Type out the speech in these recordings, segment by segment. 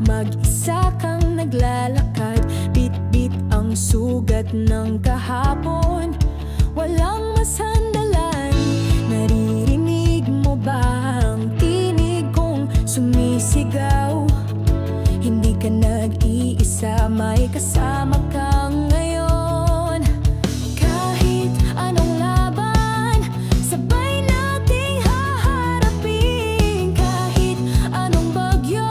Mag-isa kang naglalakad, bit-bit ang sugat ng kahapon. Walang masandalan, naririnig mo ba ang tinig kong sumisigaw? Hindi ka nag-iisa, may kasama kang ngayon. Kahit anong laban, sabay nating haharapin. Kahit anong bagyo,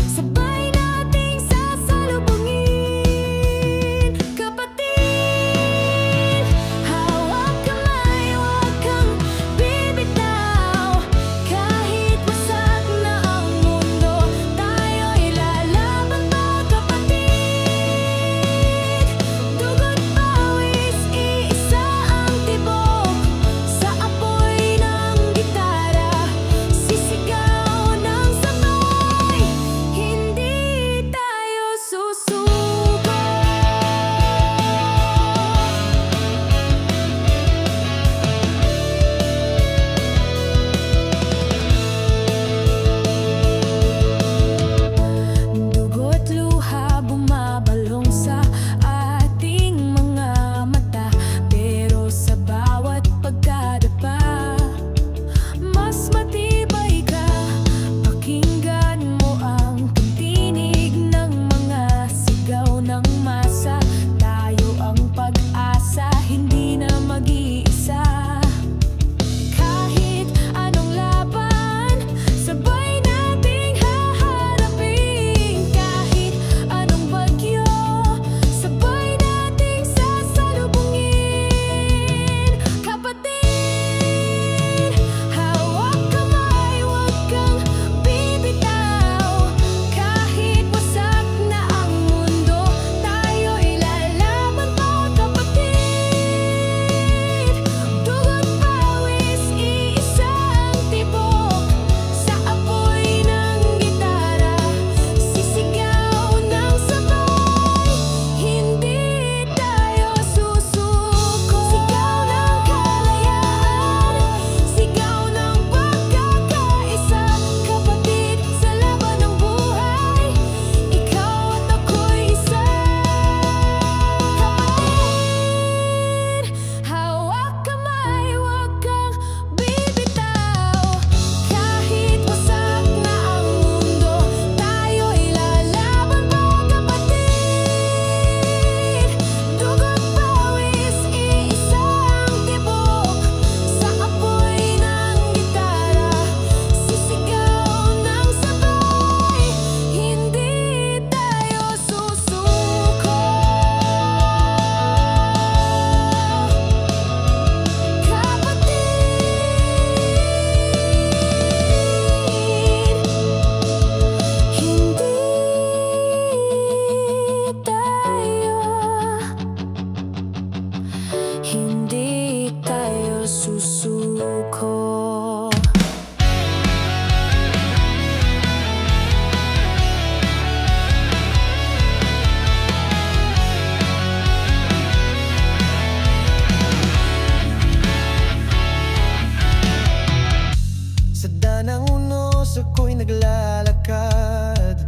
sabay nating sasalubungin. Kapatid, hawak kamay, huwag kang bibitaw. Kahit wasak na ang mundo, tayo'y lalaban pa, kapatid. Dugo't pawis, iisa ang tibok. Sa apoy ng gitara, sisigaw ng sabay. Hindi tayo susuko. Dugo't luha bumabalong sa ating mga mata, pero sa bawat pagkadapa, mas matibay ka. Pakinggan mo ang tinig ng mga sigaw ng masa. Tayo ang pag-asa, hindi na mag-iisa. Kahit anong laban, sabay nating haharapin. Kahit anong bagyo, sabay nating sasalubungin. Kapatid, hawak kamay, huwag kang bibitaw. Kahit wasak na ang mundo, tayo'y lalaban pa, kapatid. Dugo't pawis, iisa ang tibok. Sa apoy ng gitara, sisigaw ng sabay. Hindi tayo susuko. Sigaw ng kalayaan, sigaw ng pagkakaisa. Kapatid, sa laban ng buhay, ikaw at ako'y isa. Kapatid, hawak kamay, huwag kang bibitaw. Kahit wasak na ang mundo, tayo'y lalaban pa, kapatid. Dugo't pawis, iisa ang tibok. Sa apoy ng gitara, sisigaw ng sabay. Hindi tayo susuko. Hindi tayo susuko. Sa danang unos ako'y naglalakad,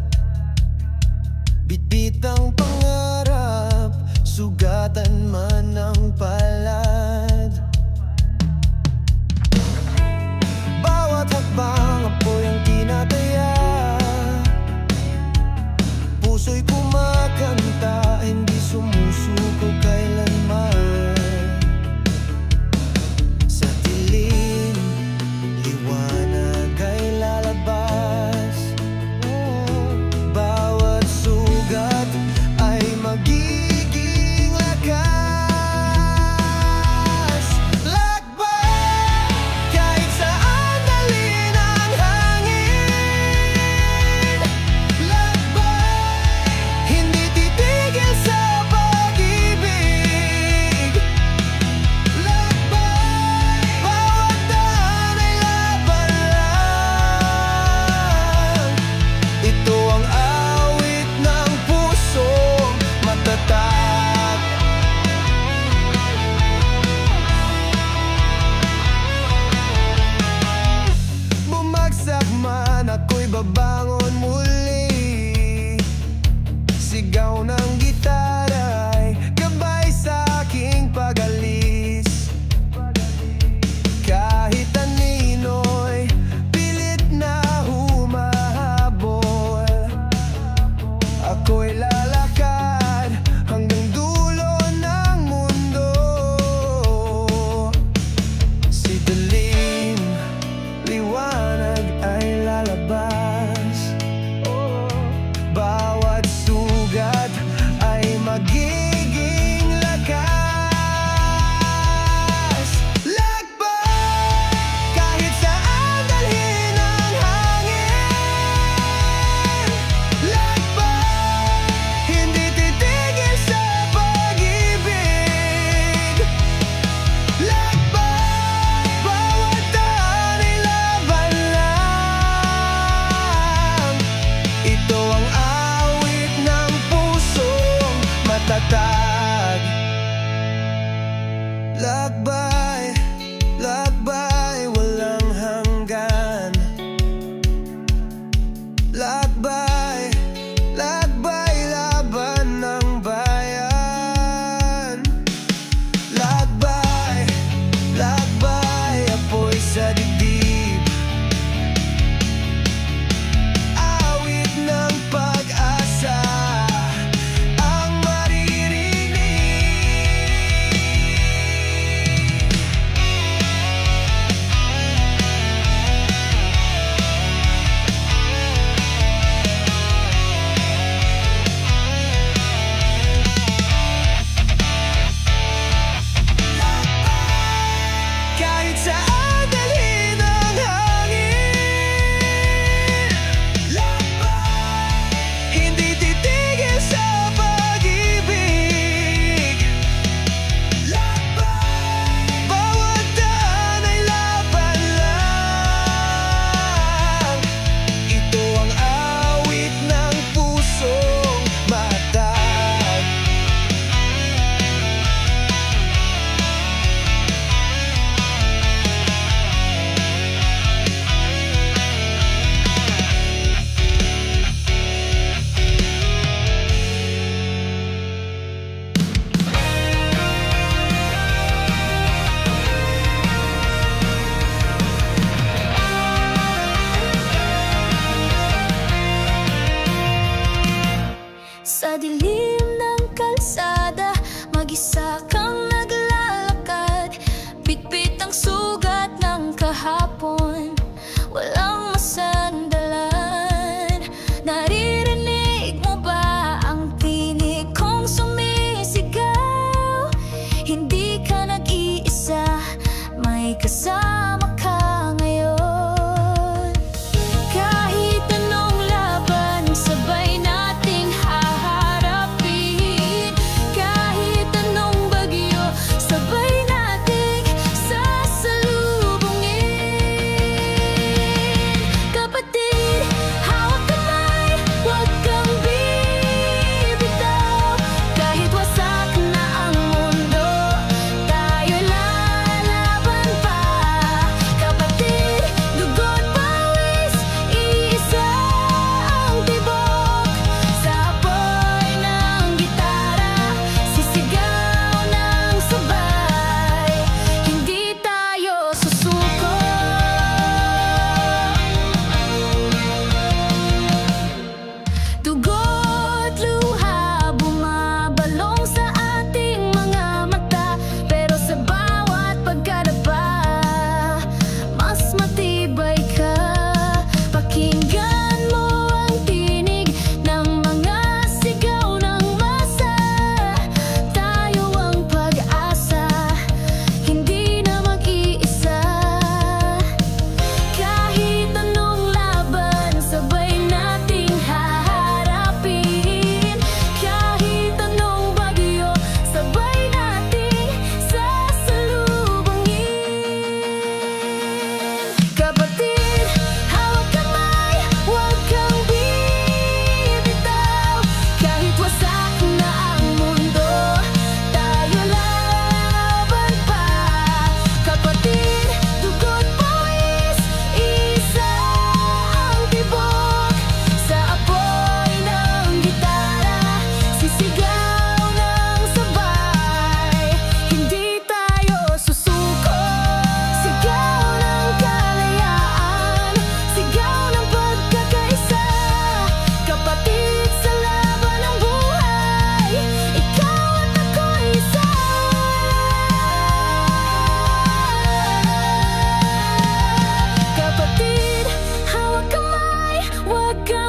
bitbit ang pangarap, sugatan man ang palad. Bawat hakbang apoy ang tinataya, puso'y kumakanta, hindi sumusuko kailanman. Sa dilim, liwanag ay lalabas. Bawat sugat ay magiging lakas. Lakbay, kahit saan dalhin ang hangin. Lakbay, hindi titigil sa pag-ibig. Lakbay, bawat daan ay laban lang. Ito ang awit ng pusong matatag. Bumagsak man, ako'y babangon muli. Huwag ka